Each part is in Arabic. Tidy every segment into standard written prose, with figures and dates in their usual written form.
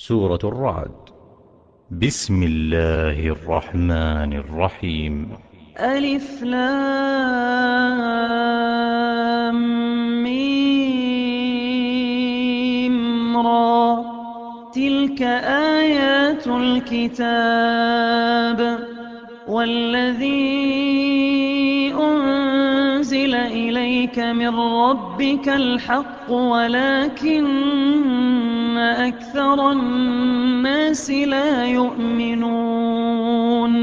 سورة الرعد. بسم الله الرحمن الرحيم. ألف لام ميم را. تلك آيات الكتاب والذي أنزل إليك من ربك الحق ولكن أكثر الناس لا يؤمنون.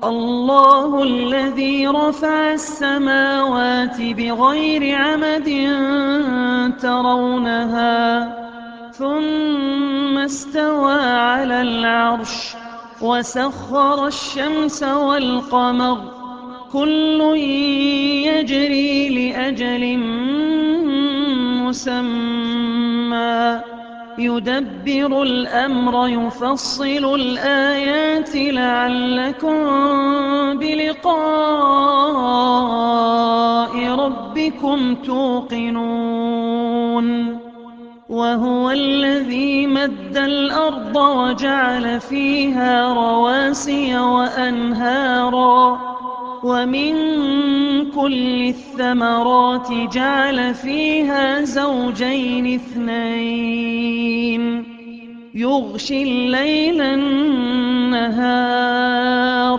الله الذي رفع السماوات بغير عمد ترونها ثم استوى على العرش وسخر الشمس والقمر كل يجري لأجل مسمى يدبر الأمر يفصل الآيات لعلكم بلقاء ربكم توقنون. وهو الذي مد الأرض وجعل فيها رواسي وأنهارا ومن كل الثمرات جعل فيها زوجين اثنين يغشي الليل النهار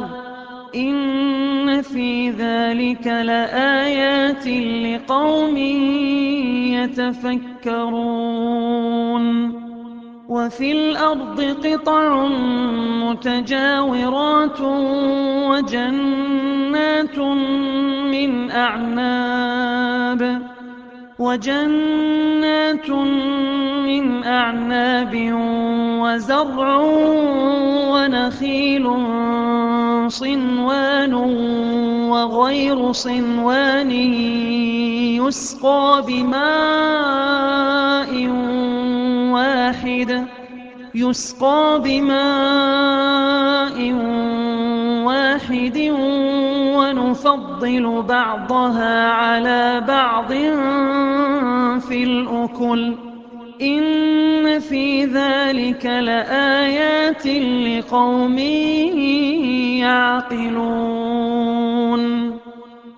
إن في ذلك لآيات لقوم يتفكرون. وفي الأرض قطع متجاورات وجنات من أعناب وزرع ونخيل صنوان وغير صنوان يسقى بماء واحد ونفضل بعضها على بعض في الأكل إن في ذلك لآيات لقوم يعقلون.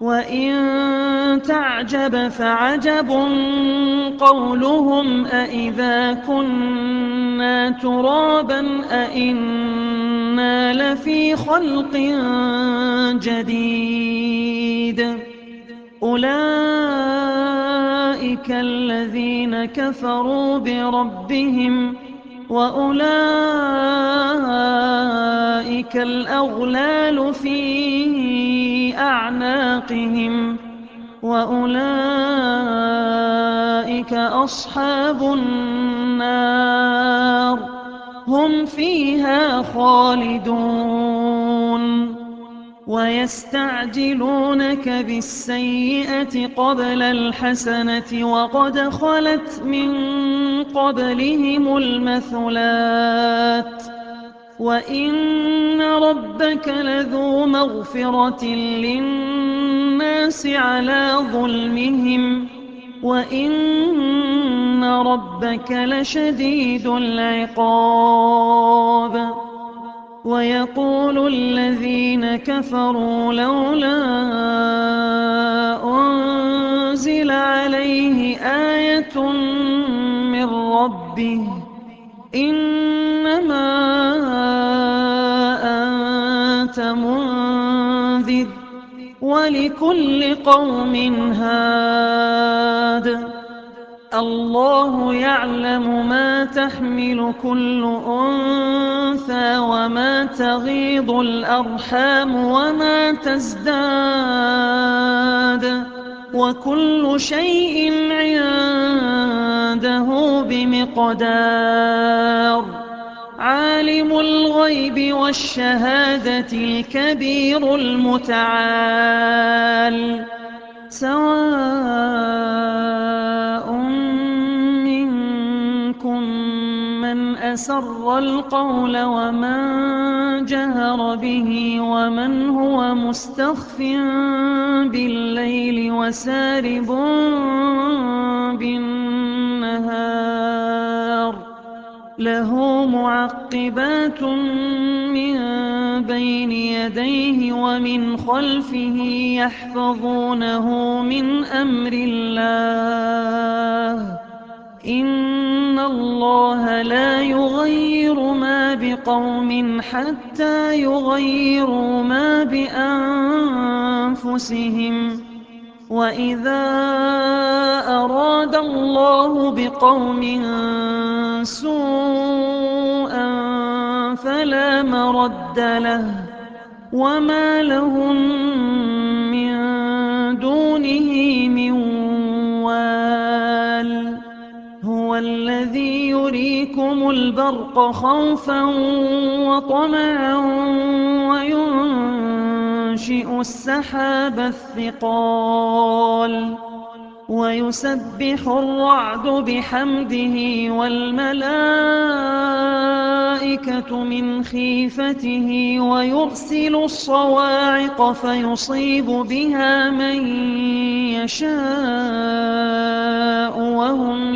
وإن تعجب فعجب قولهم أإذا كنا ترابا أإنا لفي خلق جديد أولئك الذين كفروا بربهم وأولئك الأغلال في أعناقهم وأولئك أصحاب النار هم فيها خالدون. ويستعجلونك بالسيئة قبل الحسنة وقد خلت من قبلهم المثلات وإن ربك لذو مغفرة للناس على ظلمهم وإن ربك لشديد العقاب. ويقول الذين كفروا لولا أنزل عليه آية من ربه إنما أنت منذر ولكل قوم هاد. الله يعلم ما تحمل كل أنثى وما تغيض الأرحام وما تزداد وكل شيء عنده بمقدار. عالم الغيب والشهادة الكبير المتعال سواء منكم من أسر القول ومن جهر به ومن هو مستخف بالليل وسارب بالنهار له معقبات من بين يديه ومن خلفه يحفظونه من أمر الله إن الله لا يغير ما بقوم حتى يغيروا ما بأنفسهم وإذا أراد الله بقوم سوءا فلا مرد له وما لهم من دونه من وال هو الذي يريكم البرق خوفا وطمعا وينشئ السحاب الثقال ويسبح الرعد بحمده والملائكة من خيفته ويرسل الصواعق فيصيب بها من يشاء وهم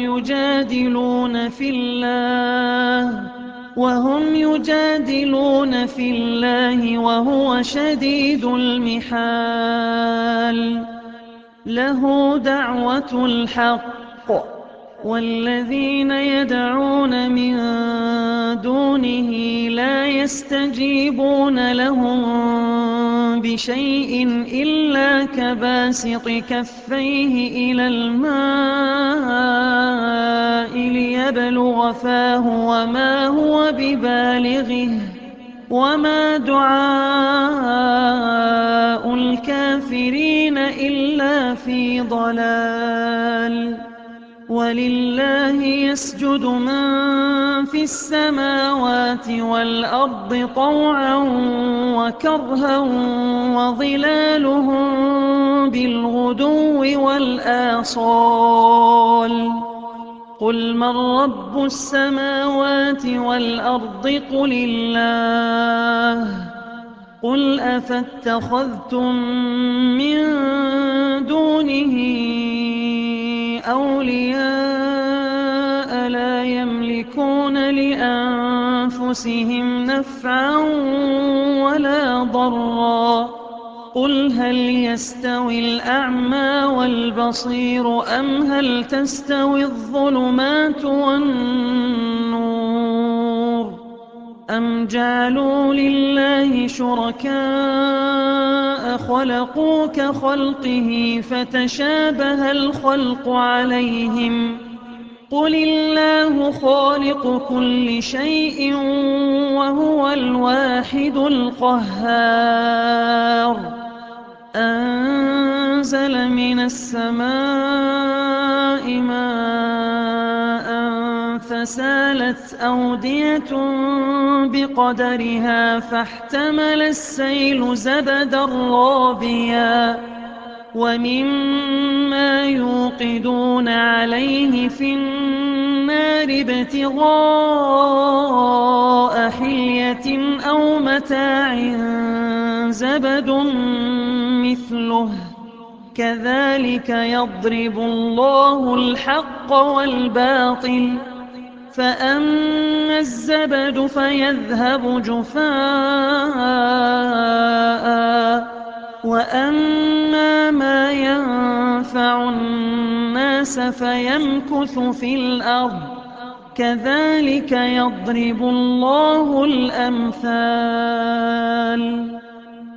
يجادلون في الله وهو شديد المحال له دعوة الحق والذين يدعون من دونه لا يستجيبون لهم بشيء إلا كباسط كفيه إلى الماء ليبلغ فاه وما هو ببالغه وما دعاء الكافرين إلا في ضلال ولله يسجد من في السماوات والأرض طوعا وكرها وظلالهم بالغدو والآصال قل من رب السماوات والأرض قل الله قل أفاتخذتم من دونه أولياء لا يملكون لأنفسهم نفعا ولا ضرا قل هل يستوي الأعمى والبصير أم هل تستوي الظلمات والنور أم جعلوا لله شركاء خلقوا كخلقه فتشابه الخلق عليهم قل الله خالق كل شيء وهو الواحد القهار أنزل من السماء ماء فسالت أودية بقدرها فاحتمل السيل زبدا رابيا ومما يوقدون عليه في النار ابتغاء حلية أو متاع زبد مثله كذلك يضرب الله الحق والباطل فأما الزبد فيذهب جفاء وأما ما ينفع الناس فيمكث في الأرض كذلك يضرب الله الأمثال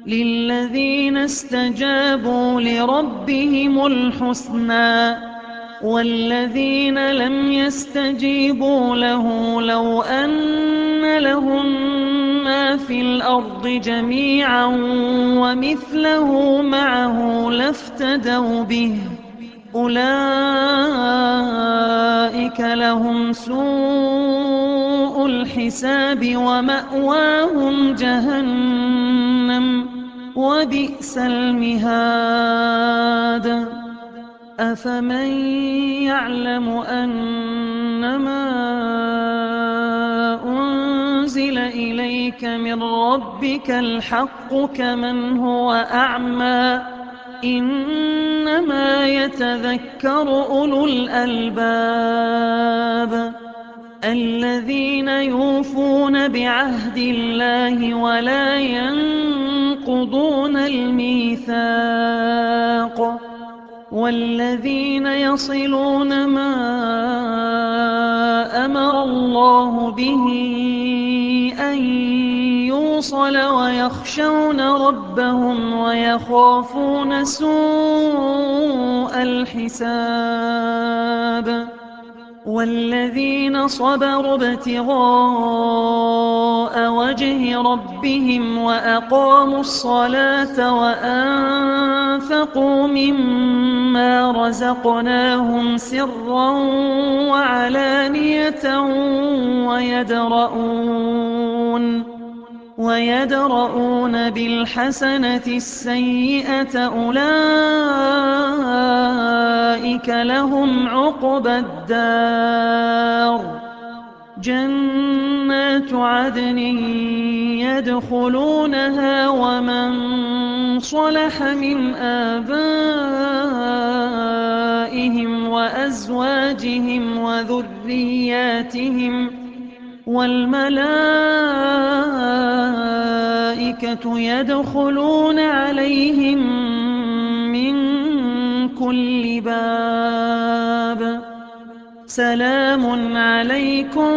للذين استجابوا لربهم الحسنى والذين لم يستجيبوا له لو أن لهم ما في الأرض جميعا ومثله معه لافتدوا به أولئك لهم سوء الحساب ومأواهم جهنم وبئس المهاد أفمن يعلم أنما أنزل إليك من ربك الحق كمن هو أعمى إنما يتذكر أولو الألباب الذين يوفون بعهد الله ولا ينقضون الميثاق والذين يصلون ما أمر الله به أن يوصل ويخشون ربهم ويخافون سوء الحساب والذين صبروا ابتغاء وجه ربهم وأقاموا الصلاة وأنفقوا مما رزقناهم سرا وعلانية ويدرؤون بالحسنة السيئة أولئك لهم عقبى الدار جنات عدن يدخلونها ومن صلح من آبائهم وأزواجهم وذرياتهم والملائكة يدخلون عليهم من كل باب سلام عليكم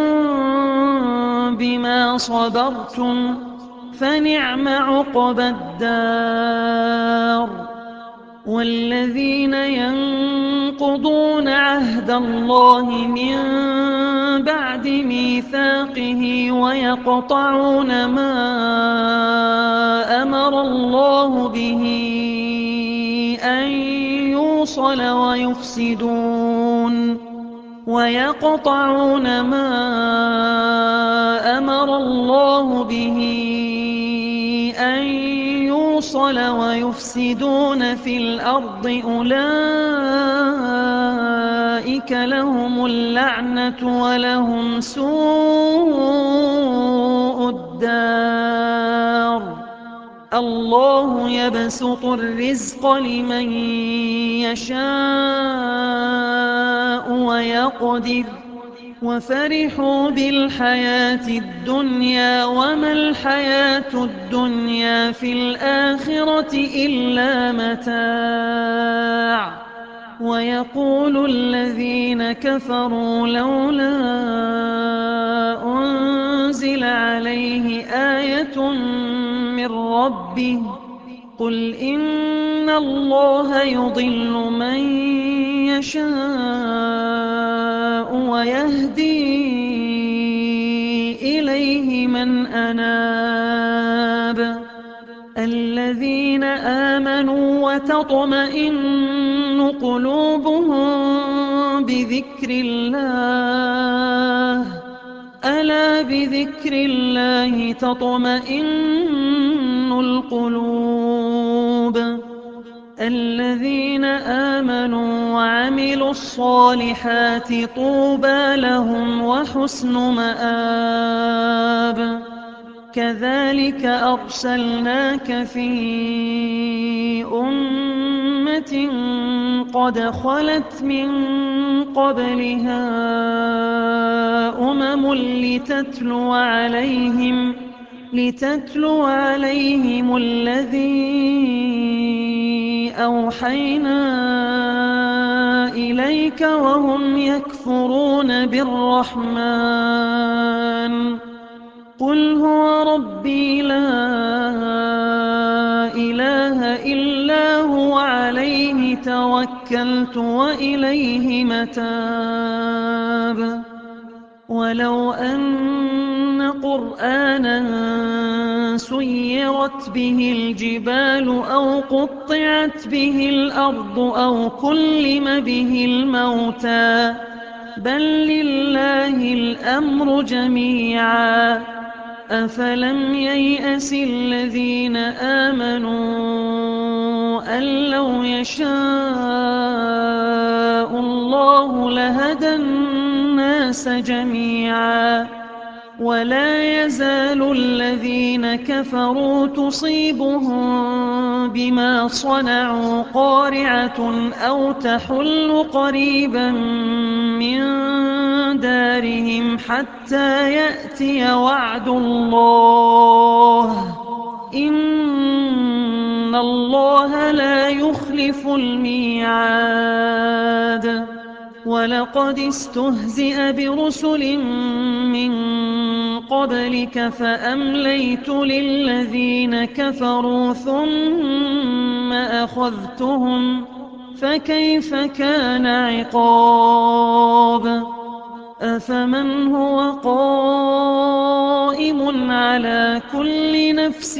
بما صبرتم فنعم عقبى الدار والذين ينقضون عهد الله من بعد ميثاقه ويقطعون ما أمر الله به أن يوصل ويقطعون ما أمر الله به أن يوصل ويفسدون في الأرض أولئك لهم اللعنة ولهم سوء الدار الله يبسط الرزق لمن يشاء ويقدر وفرحوا بالحياة الدنيا وما الحياة الدنيا في الآخرة إلا متاع ويقول الذين كفروا لولا أنزل عليه آية من ربه قل إن الله يضل من يشاء ويهدي إليه من أناب الذين آمنوا وتطمئن قلوبهم بذكر الله ألا بذكر الله تطمئن القلوب الذين آمنوا وعملوا الصالحات طوبى لهم وحسن مآب كذلك أرسلناك في أمة قد خلت من قبلها أمم لتتلو عليهم الذي أوحينا إليك وهم يكفرون بالرحمن قل هو ربي لا إله إلا هو عليه توكلت وإليه متاب ولو أن قرآنا سيرت به الجبال أو قطعت به الأرض أو كلم به الموتى بل لله الأمر جميعا أفلم ييأس الذين آمنوا أن لو يشاء الله لهدى الناس جميعا ولا يزال الذين كفروا تصيبهم بما صنعوا قارعة أو تحل قريبا من دارهم حتى يأتي وعد الله إن الله لا يخلف الميعاد ولقد استهزئ برسل من قبلك فأمليت للذين كفروا ثم أخذتهم فكيف كان عقاب أفمن هو قائم على كل نفس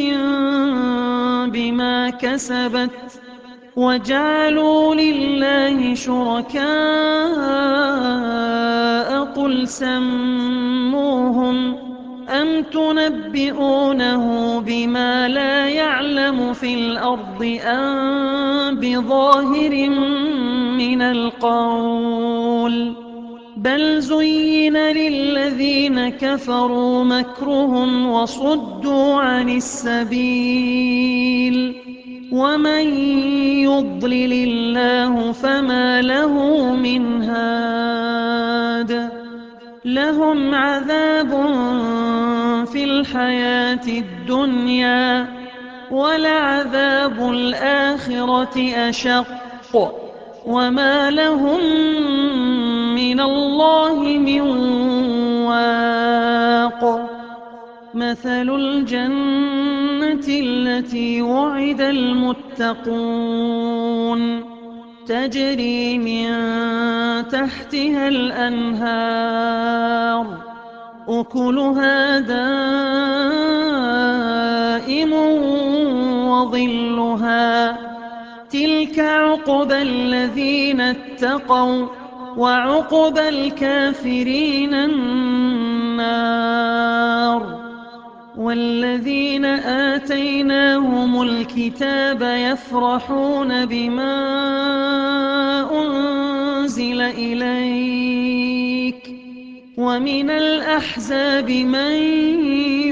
بما كسبت وجعلوا لله شركاء قل سموهم أم تنبئونه بما لا يعلم في الأرض أم بظاهر من القول بل زين للذين كفروا مكرهم وصدوا عن السبيل ومن يضلل الله فما له من هاد لهم عذاب في الحياة الدنيا ولعذاب الآخرة أشق وما لهم من الله من واق مثل الجنة التي وعد المتقون تجري من تحتها الأنهار أكلها دائم وظلها تلك عقبى الذين اتقوا وعقبى الكافرين النار والذين آتيناهم الكتاب يفرحون بما أنزل إليك ومن الأحزاب من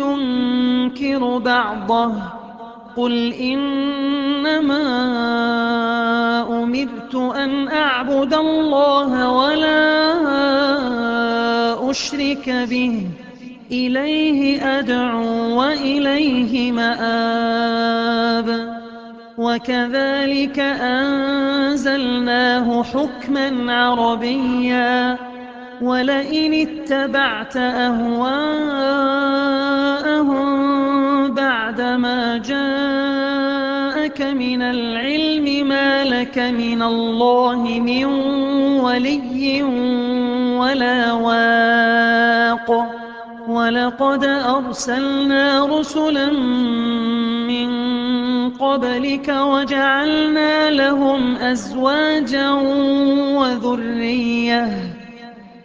ينكر بعضه قل إنما أمرت أن أعبد الله ولا أشرك به إليه أدعو وإليه مآب وكذلك أنزلناه حكما عربيا ولئن اتبعت أهواءهم بعدما جاءك من العلم ما لك من الله من ولي ولا واق ولقد أرسلنا رسلا من قبلك وجعلنا لهم أزواجا وذرية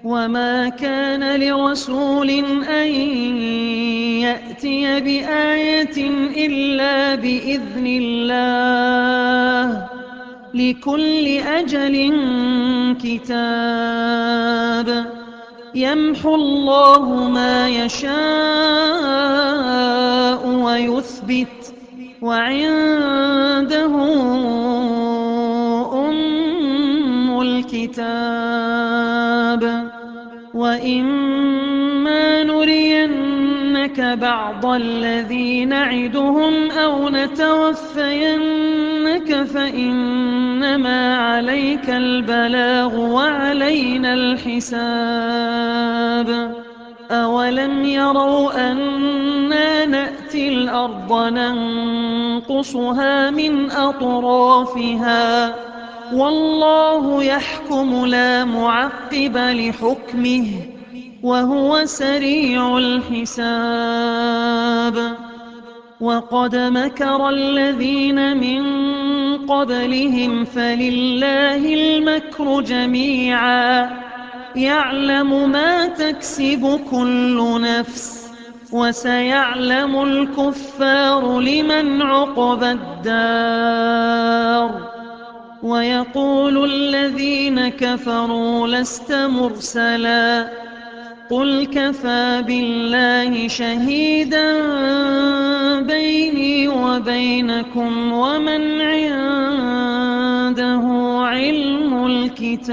وما كان لرسول أن يأتي بآية إلا بإذن الله لكل أجل كتاب يمحو الله ما يشاء ويثبت وعنده أم الكتاب وإما نرينك بعض الذي نعدهم أو نتوفينك فإنما عليك البلاغ وعلينا الحساب أولم يروا أنا نأتي الأرض ننقصها من أطرافها والله يحكم لا معقب لحكمه وهو سريع الحساب وقد مكر الذين من قبلهم فلله المكر جميعا يعلم ما تكسب كل نفس وسيعلم الكفار لمن عقبى الدار ويقول الذين كفروا لست مرسلا قل كفى بالله شهيدا بيني وبينكم ومن عنده علم الكتاب